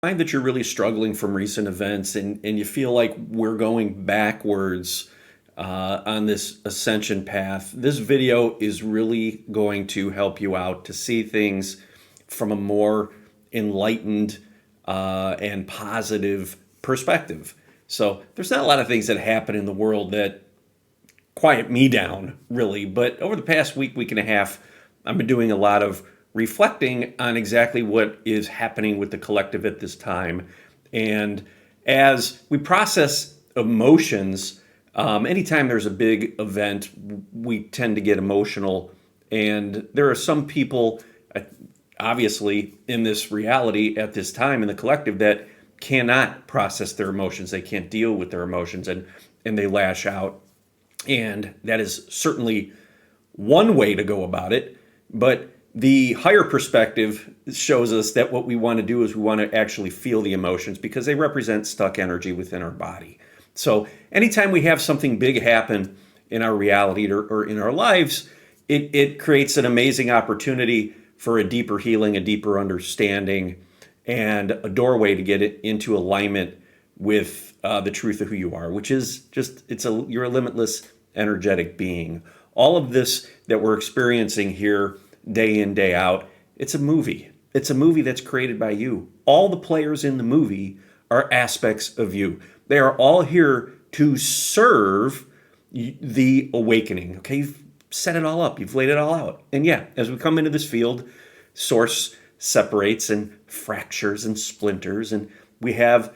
Find that you're really struggling from recent events and you feel like we're going backwards on this ascension path, this video is really going to help you out to see things from a more enlightened and positive perspective. So there's not a lot of things that happen in the world that quiet me down, really. But over the past week, week and a half, I've been doing a lot of reflecting on exactly what is happening with the collective at this time. And as we process emotions, anytime there's a big event, we tend to get emotional. And there are some people, obviously, in this reality at this time in the collective that cannot process their emotions. They can't deal with their emotions and they lash out. And that is certainly one way to go about it. But the higher perspective shows us that what we want to do is we want to actually feel the emotions because they represent stuck energy within our body. So anytime we have something big happen in our reality or in our lives, it creates an amazing opportunity for a deeper healing, a deeper understanding, and a doorway to get it into alignment with the truth of who you are, which is just, you're a limitless energetic being. All of this that we're experiencing here day in, day out, it's a movie. It's a movie that's created by you. All the players in the movie are aspects of you. They are all here to serve the awakening. Okay, you've set it all up. You've laid it all out. And yeah, as we come into this field, source separates and fractures and splinters, and we have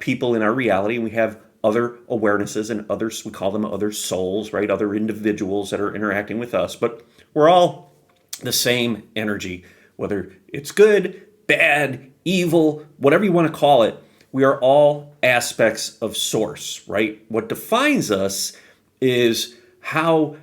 people in our reality, and we have other awarenesses and others, we call them other souls, right? Other individuals that are interacting with us, but we're all the same energy, whether it's good, bad, evil, whatever you want to call it. We are all aspects of source, right? What defines us is how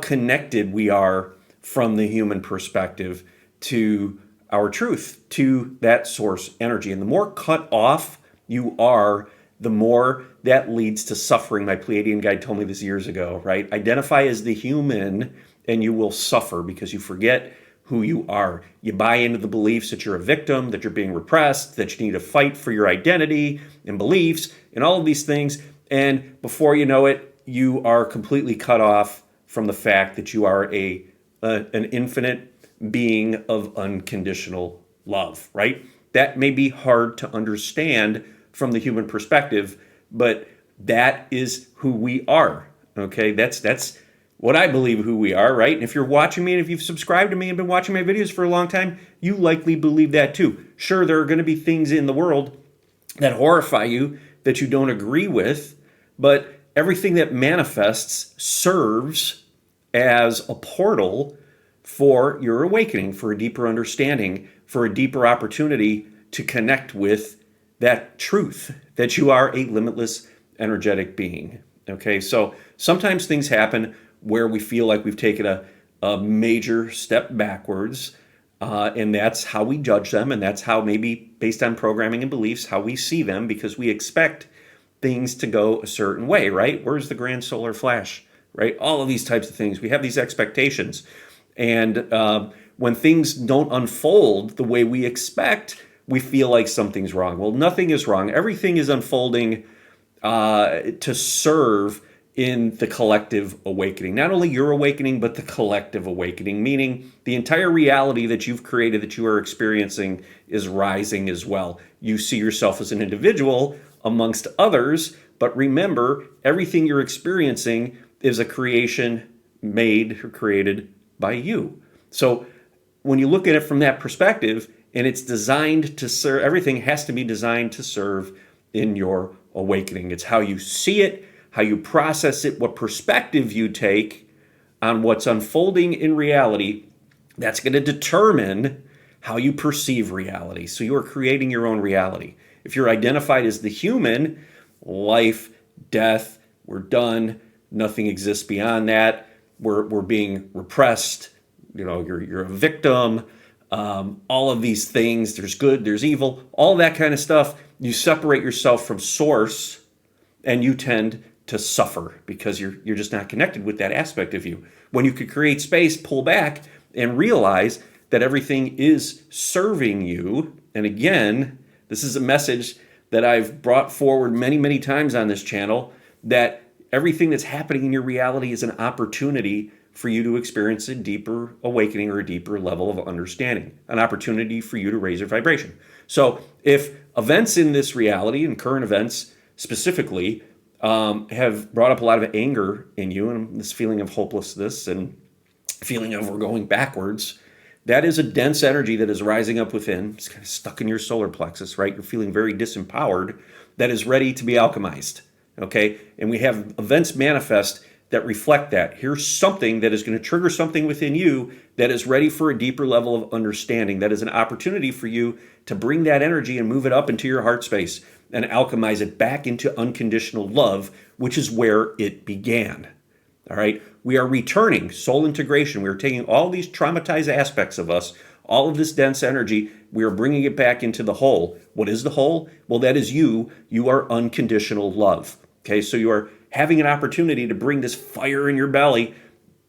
connected we are from the human perspective to our truth, to that source energy. And the more cut off you are, the more that leads to suffering. My Pleiadian guide told me this years ago, right? Identify as the human and you will suffer because you forget who you are. You buy into the beliefs that you're a victim, that you're being repressed, that you need to fight for your identity and beliefs and all of these things. And before you know it, you are completely cut off from the fact that you are an infinite being of unconditional love, right? That may be hard to understand from the human perspective, but that is who we are, okay? That's what I believe who we are, right? And if you're watching me and if you've subscribed to me and been watching my videos for a long time, you likely believe that too. Sure, there are going to be things in the world that horrify you, that you don't agree with, but everything that manifests serves as a portal for your awakening, for a deeper understanding, for a deeper opportunity to connect with that truth, that you are a limitless energetic being. Okay, so sometimes things happen where we feel like we've taken a major step backwards, and that's how we judge them, and that's how, maybe based on programming and beliefs, how we see them, because we expect things to go a certain way, right? Where's the grand solar flash, right? All of these types of things. We have these expectations. And when things don't unfold the way we expect, we feel like something's wrong. Well, nothing is wrong. Everything is unfolding to serve in the collective awakening. Not only your awakening, but the collective awakening, meaning the entire reality that you've created, that you are experiencing, is rising as well. You see yourself as an individual amongst others, but remember, everything you're experiencing is a creation made or created by you. So when you look at it from that perspective, and it's designed to serve, everything has to be designed to serve in your awakening. It's how you see it, how you process it, what perspective you take on what's unfolding in reality. That's going to determine how you perceive reality. So you are creating your own reality. If you're identified as the human, life, death, we're done, nothing exists beyond that, we're being repressed, you're a victim, all of these things, there's good, there's evil, all that kind of stuff. You separate yourself from source and you tend to suffer because you're just not connected with that aspect of you. When you could create space, pull back, and realize that everything is serving you. And again, This is a message that I've brought forward many, many times on this channel, that everything that's happening in your reality is an opportunity for you to experience a deeper awakening or a deeper level of understanding, an opportunity for you to raise your vibration. So if events in this reality, and current events specifically, have brought up a lot of anger in you and this feeling of hopelessness and feeling of we're going backwards, that is a dense energy that is rising up within. It's kind of stuck in your solar plexus, right? You're feeling very disempowered, that is ready to be alchemized, okay? And we have events manifest that reflect that. Here's something that is going to trigger something within you that is ready for a deeper level of understanding. That is an opportunity for you to bring that energy and move it up into your heart space and alchemize it back into unconditional love, which is where it began. All right. We are returning soul integration. We are taking all these traumatized aspects of us, all of this dense energy, we are bringing it back into the whole. What is the whole? Well, that is you. You are unconditional love. Okay. So you are having an opportunity to bring this fire in your belly,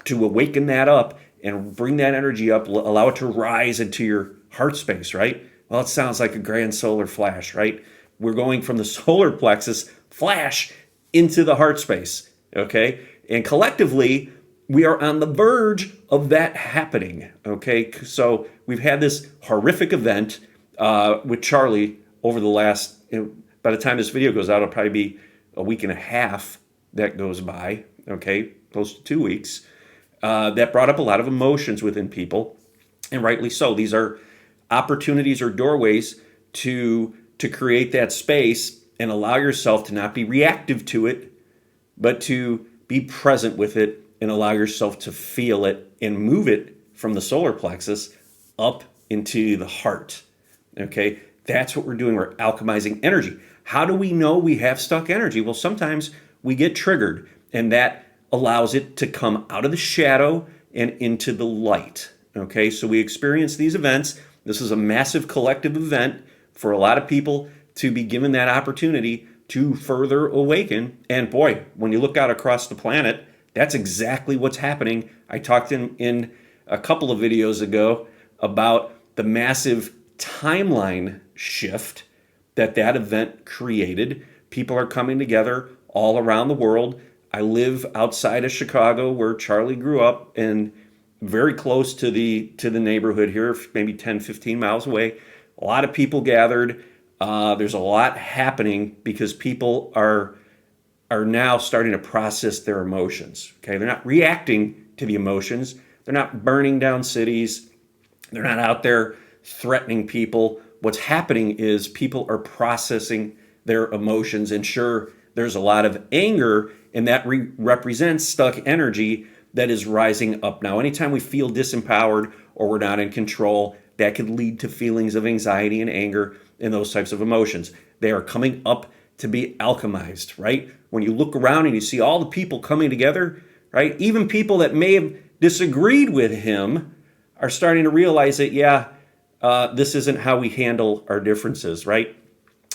to awaken that up and bring that energy up, allow it to rise into your heart space, right? Well, it sounds like a grand solar flash, right? We're going from the solar plexus flash into the heart space, okay? And collectively, we are on the verge of that happening, okay? So we've had this horrific event with Charlie over the last, by the time this video goes out, it'll probably be a week and a half that goes by, okay? Close to 2 weeks. That brought up a lot of emotions within people, and rightly so. These are opportunities or doorways to create that space and allow yourself to not be reactive to it, but to be present with it and allow yourself to feel it and move it from the solar plexus up into the heart. Okay, that's what we're doing. We're alchemizing energy. How do we know we have stuck energy? Well, sometimes we get triggered, and that allows it to come out of the shadow and into the light. Okay, so we experience these events. This is a massive collective event for a lot of people to be given that opportunity to further awaken. And boy, when you look out across the planet, that's exactly what's happening. I talked in a couple of videos ago about the massive timeline shift that event created. People are coming together all around the world. I live outside of Chicago, where Charlie grew up, and very close to the neighborhood here, maybe 10, 15 miles away. A lot of people gathered. There's a lot happening because people are now starting to process their emotions. Okay, they're not reacting to the emotions. They're not burning down cities. They're not out there threatening people. What's happening is people are processing their emotions, and sure, there's a lot of anger, and that represents stuck energy that is rising up. Now, anytime we feel disempowered or we're not in control, that could lead to feelings of anxiety and anger and those types of emotions. They are coming up to be alchemized, right? When you look around and you see all the people coming together, right? Even people that may have disagreed with him are starting to realize that, this isn't how we handle our differences, right?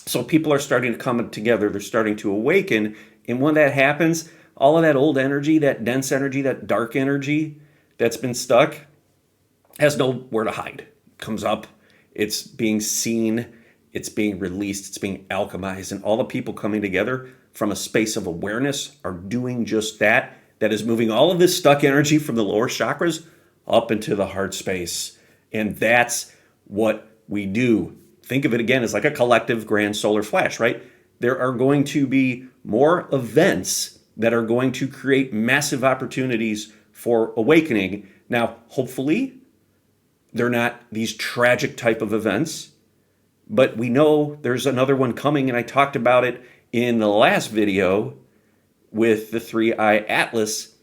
So people are starting to come together. They're starting to awaken. And when that happens, all of that old energy, that dense energy, that dark energy that's been stuck has nowhere to hide. Comes up, it's being seen, it's being released, it's being alchemized, and all the people coming together from a space of awareness are doing just that. That is moving all of this stuck energy from the lower chakras up into the heart space. And that's what we do. Think of it again as like a collective grand solar flash, right? There are going to be more events that are going to create massive opportunities for awakening. Now, hopefully, they're not these tragic type of events, but we know there's another one coming, and I talked about it in the last video with the 3-eye atlas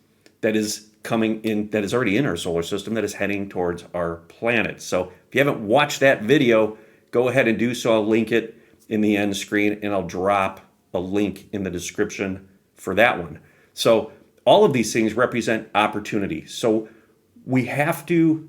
that is coming in, that is already in our solar system, that is heading towards our planet. So if you haven't watched that video, go ahead and do so. I'll link it in the end screen, and I'll drop a link in the description for that one. So all of these things represent opportunity. So we have to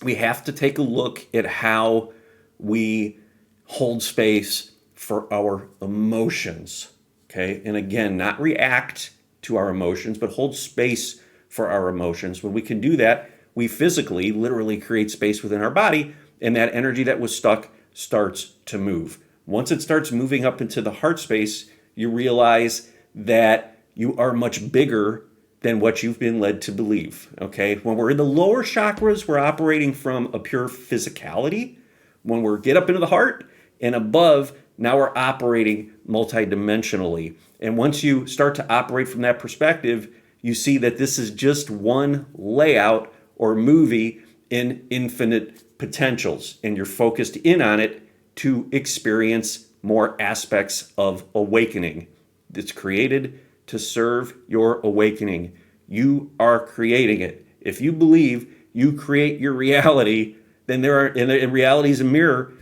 take a look at how we hold space for our emotions, okay? And again, not react to our emotions, but hold space for our emotions. When we can do that, we physically, literally create space within our body, and that energy that was stuck starts to move. Once it starts moving up into the heart space, you realize that you are much bigger than what you've been led to believe, okay? When we're in the lower chakras, we're operating from a pure physicality. When we get up into the heart and above, now we're operating multidimensionally. And once you start to operate from that perspective, you see that this is just one layout or movie in infinite potentials, and you're focused in on it to experience more aspects of awakening. It's created to serve your awakening. You are creating it. If you believe you create your reality, then and reality is a mirror.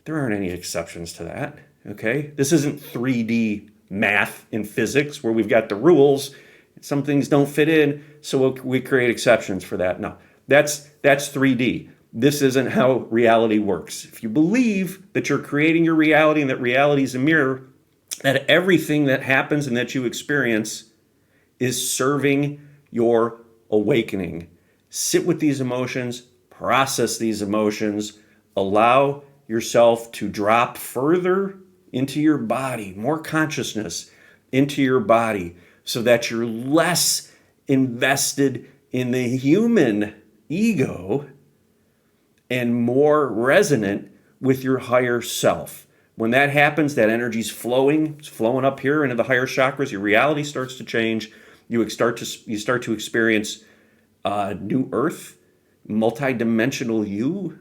There aren't any exceptions to that. Okay? This isn't 3D math and physics where we've got the rules. Some things don't fit in, so we create exceptions for that. No, that's 3D. This isn't how reality works. If you believe that you're creating your reality and that reality is a mirror, that everything that happens and that you experience is serving your awakening. Sit with these emotions, process these emotions, allow yourself to drop further into your body, more consciousness into your body, so that you're less invested in the human ego and more resonant with your higher self. When that happens, that energy's flowing. It's flowing up here into the higher chakras. Your reality starts to change. You start to experience new earth, multidimensional you,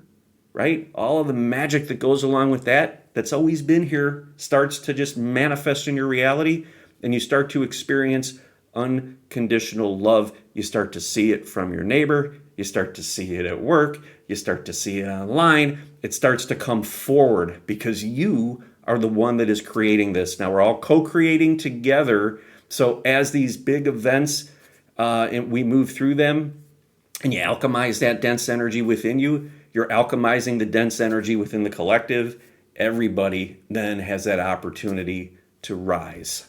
right? All of the magic that goes along with that, that's always been here, starts to just manifest in your reality, and you start to experience unconditional love. You start to see it from your neighbor. You start to see it at work. You start to see it online. It starts to come forward because you are the one that is creating this. Now we're all co-creating together. So as these big events, and we move through them, and you alchemize that dense energy within you, you're alchemizing the dense energy within the collective. Everybody then has that opportunity to rise.